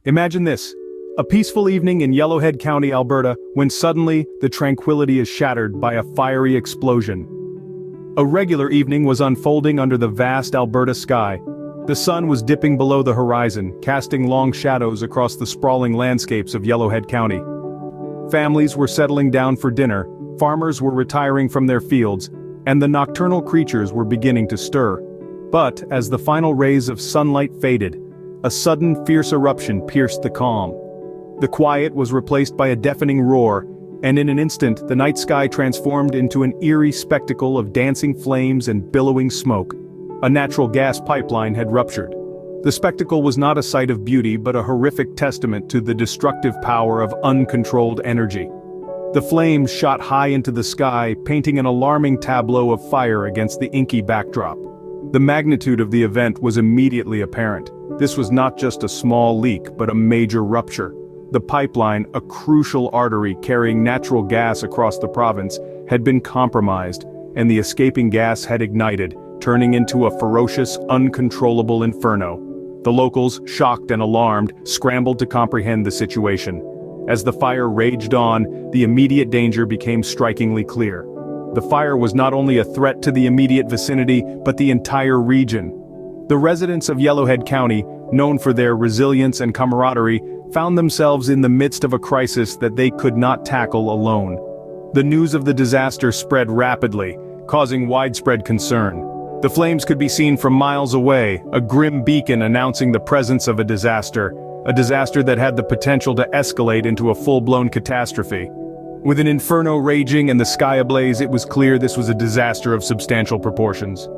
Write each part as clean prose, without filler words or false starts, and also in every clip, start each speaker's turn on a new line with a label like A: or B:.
A: Imagine this. A peaceful evening in Yellowhead County, Alberta, when suddenly, the tranquility is shattered by a fiery explosion. A regular evening was unfolding under the vast Alberta sky. The sun was dipping below the horizon, casting long shadows across the sprawling landscapes of Yellowhead County. Families were settling down for dinner, farmers were retiring from their fields, and the nocturnal creatures were beginning to stir. But, as the final rays of sunlight faded, a sudden fierce eruption pierced the calm. The quiet was replaced by a deafening roar, and in an instant the night sky transformed into an eerie spectacle of dancing flames and billowing smoke. A natural gas pipeline had ruptured. The spectacle was not a sight of beauty but a horrific testament to the destructive power of uncontrolled energy. The flames shot high into the sky, painting an alarming tableau of fire against the inky backdrop. The magnitude of the event was immediately apparent. This was not just a small leak but a major rupture. The pipeline, a crucial artery carrying natural gas across the province, had been compromised, and the escaping gas had ignited, turning into a ferocious, uncontrollable inferno. The locals, shocked and alarmed, scrambled to comprehend the situation. As the fire raged on, the immediate danger became strikingly clear. The fire was not only a threat to the immediate vicinity, but the entire region. The residents of Yellowhead County, known for their resilience and camaraderie, found themselves in the midst of a crisis that they could not tackle alone. The news of the disaster spread rapidly, causing widespread concern. The flames could be seen from miles away, a grim beacon announcing the presence of a disaster that had the potential to escalate into a full-blown catastrophe. With an inferno raging and the sky ablaze, it was clear this was a disaster of substantial proportions.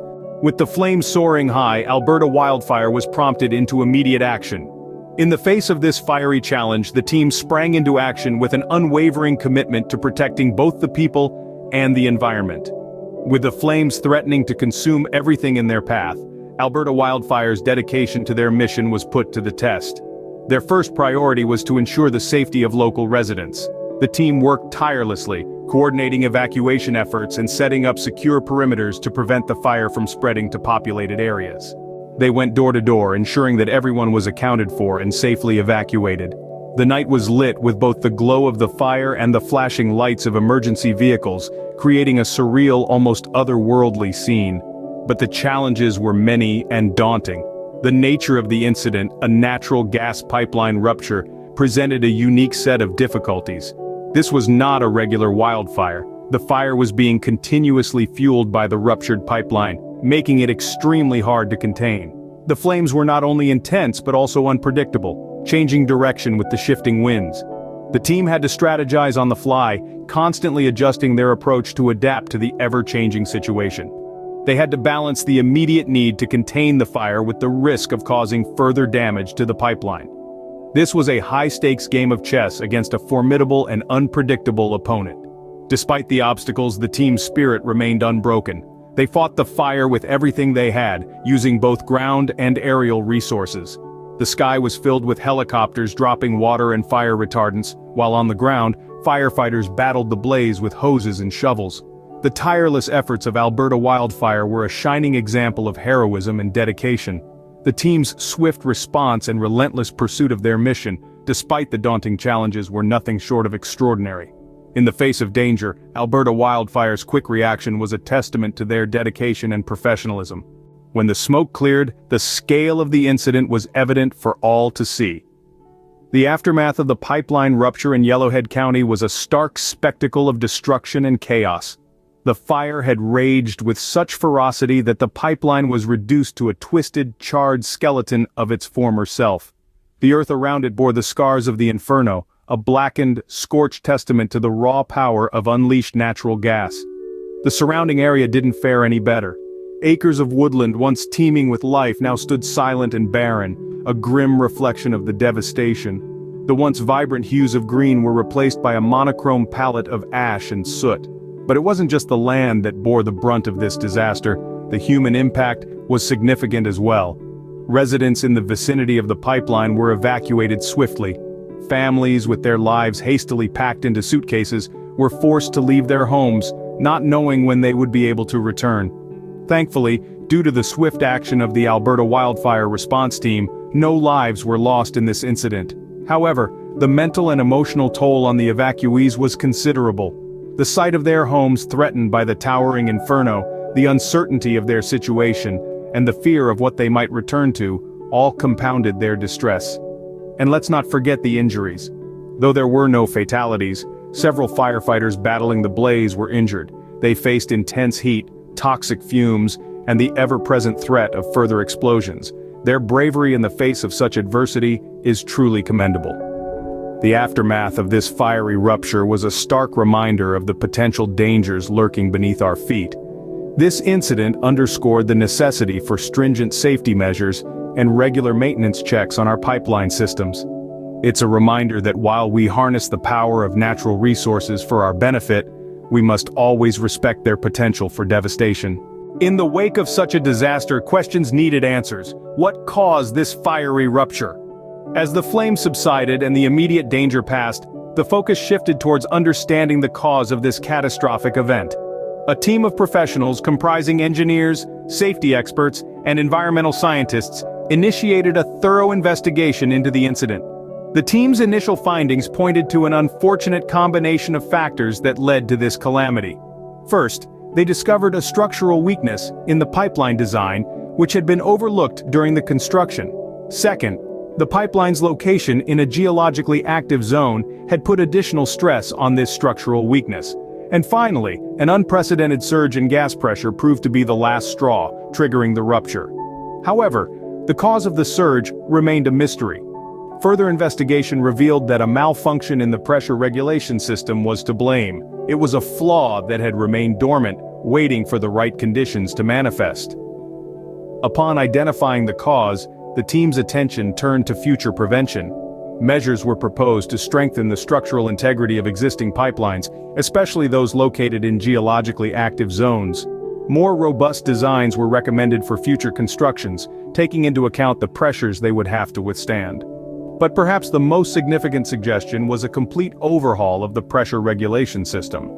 A: With the flames soaring high, Alberta Wildfire was prompted into immediate action. In the face of this fiery challenge, the team sprang into action with an unwavering commitment to protecting both the people and the environment. With the flames threatening to consume everything in their path, Alberta Wildfire's dedication to their mission was put to the test. Their first priority was to ensure the safety of local residents. The team worked tirelessly, coordinating evacuation efforts and setting up secure perimeters to prevent the fire from spreading to populated areas. They went door to door, ensuring that everyone was accounted for and safely evacuated. The night was lit with both the glow of the fire and the flashing lights of emergency vehicles, creating a surreal, almost otherworldly scene. But the challenges were many and daunting. The nature of the incident, a natural gas pipeline rupture, presented a unique set of difficulties. This was not a regular wildfire. The fire was being continuously fueled by the ruptured pipeline, making it extremely hard to contain. The flames were not only intense but also unpredictable, changing direction with the shifting winds. The team had to strategize on the fly, constantly adjusting their approach to adapt to the ever-changing situation. They had to balance the immediate need to contain the fire with the risk of causing further damage to the pipeline. This was a high-stakes game of chess against a formidable and unpredictable opponent. Despite the obstacles, the team's spirit remained unbroken. They fought the fire with everything they had, using both ground and aerial resources. The sky was filled with helicopters dropping water and fire retardants, while on the ground, firefighters battled the blaze with hoses and shovels. The tireless efforts of Alberta Wildfire were a shining example of heroism and dedication. The team's swift response and relentless pursuit of their mission, despite the daunting challenges, were nothing short of extraordinary. In the face of danger, Alberta Wildfire's quick reaction was a testament to their dedication and professionalism. When the smoke cleared, the scale of the incident was evident for all to see. The aftermath of the pipeline rupture in Yellowhead County was a stark spectacle of destruction and chaos. The fire had raged with such ferocity that the pipeline was reduced to a twisted, charred skeleton of its former self. The earth around it bore the scars of the inferno, a blackened, scorched testament to the raw power of unleashed natural gas. The surrounding area didn't fare any better. Acres of woodland once teeming with life now stood silent and barren, a grim reflection of the devastation. The once vibrant hues of green were replaced by a monochrome palette of ash and soot. But it wasn't just the land that bore the brunt of this disaster. The human impact was significant as well. Residents in the vicinity of the pipeline were evacuated swiftly. Families, with their lives hastily packed into suitcases, were forced to leave their homes, not knowing when they would be able to return. Thankfully, due to the swift action of the Alberta Wildfire response team, no lives were lost in this incident. However, the mental and emotional toll on the evacuees was considerable. The sight of their homes threatened by the towering inferno, the uncertainty of their situation, and the fear of what they might return to, all compounded their distress. And let's not forget the injuries. Though there were no fatalities, several firefighters battling the blaze were injured. They faced intense heat, toxic fumes, and the ever-present threat of further explosions. Their bravery in the face of such adversity is truly commendable. The aftermath of this fiery rupture was a stark reminder of the potential dangers lurking beneath our feet. This incident underscored the necessity for stringent safety measures and regular maintenance checks on our pipeline systems. It's a reminder that while we harness the power of natural resources for our benefit, we must always respect their potential for devastation. In the wake of such a disaster, questions needed answers. What caused this fiery rupture? As the flames subsided and the immediate danger passed, the focus shifted towards understanding the cause of this catastrophic event. A team of professionals comprising engineers, safety experts, and environmental scientists initiated a thorough investigation into the incident. The team's initial findings pointed to an unfortunate combination of factors that led to this calamity. First, they discovered a structural weakness in the pipeline design, which had been overlooked during the construction. Second, the pipeline's location in a geologically active zone had put additional stress on this structural weakness. And finally, an unprecedented surge in gas pressure proved to be the last straw, triggering the rupture. However, the cause of the surge remained a mystery. Further investigation revealed that a malfunction in the pressure regulation system was to blame. It was a flaw that had remained dormant, waiting for the right conditions to manifest. Upon identifying the cause, the team's attention turned to future prevention. Measures were proposed to strengthen the structural integrity of existing pipelines, especially those located in geologically active zones. More robust designs were recommended for future constructions, taking into account the pressures they would have to withstand. But perhaps the most significant suggestion was a complete overhaul of the pressure regulation system.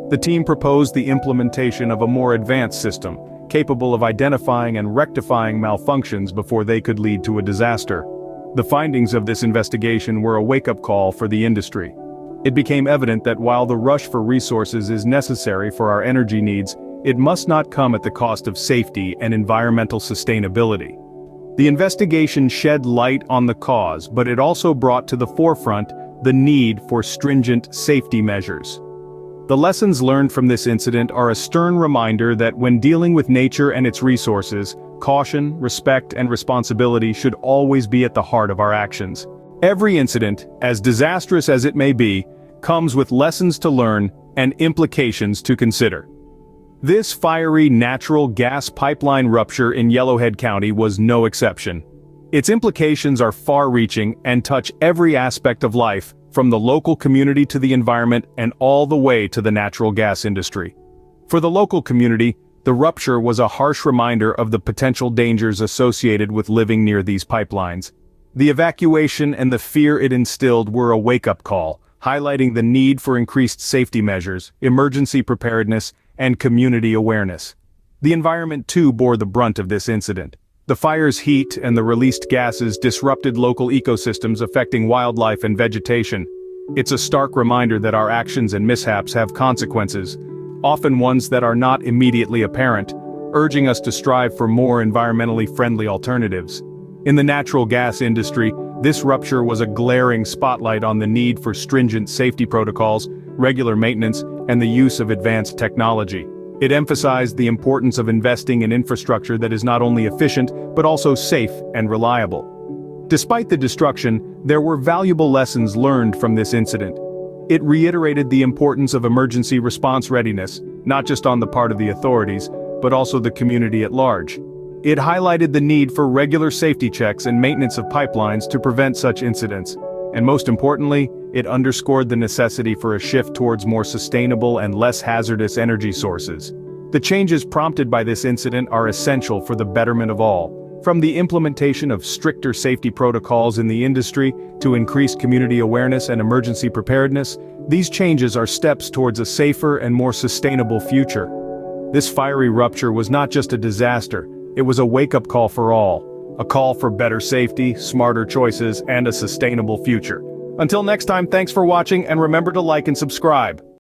A: The team proposed the implementation of a more advanced system, capable of identifying and rectifying malfunctions before they could lead to a disaster. The findings of this investigation were a wake-up call for the industry. It became evident that while the rush for resources is necessary for our energy needs, it must not come at the cost of safety and environmental sustainability. The investigation shed light on the cause, but it also brought to the forefront the need for stringent safety measures. The lessons learned from this incident are a stern reminder that when dealing with nature and its resources, caution, respect, and responsibility should always be at the heart of our actions. Every incident, as disastrous as it may be, comes with lessons to learn and implications to consider. This fiery natural gas pipeline rupture in Yellowhead County was no exception. Its implications are far-reaching and touch every aspect of life, from the local community to the environment and all the way to the natural gas industry. For the local community, the rupture was a harsh reminder of the potential dangers associated with living near these pipelines. The evacuation and the fear it instilled were a wake-up call, highlighting the need for increased safety measures, emergency preparedness, and community awareness. The environment too bore the brunt of this incident. The fire's heat and the released gases disrupted local ecosystems, affecting wildlife and vegetation. It's a stark reminder that our actions and mishaps have consequences, often ones that are not immediately apparent, urging us to strive for more environmentally friendly alternatives. In the natural gas industry, this rupture was a glaring spotlight on the need for stringent safety protocols, regular maintenance, and the use of advanced technology. It emphasized the importance of investing in infrastructure that is not only efficient, but also safe and reliable. Despite the destruction, there were valuable lessons learned from this incident. It reiterated the importance of emergency response readiness, not just on the part of the authorities, but also the community at large. It highlighted the need for regular safety checks and maintenance of pipelines to prevent such incidents. And most importantly, it underscored the necessity for a shift towards more sustainable and less hazardous energy sources. The changes prompted by this incident are essential for the betterment of all. From the implementation of stricter safety protocols in the industry to increased community awareness and emergency preparedness, these changes are steps towards a safer and more sustainable future. This fiery rupture was not just a disaster, it was a wake-up call for all. A call for better safety, smarter choices, and a sustainable future. Until next time, thanks for watching and remember to like and subscribe.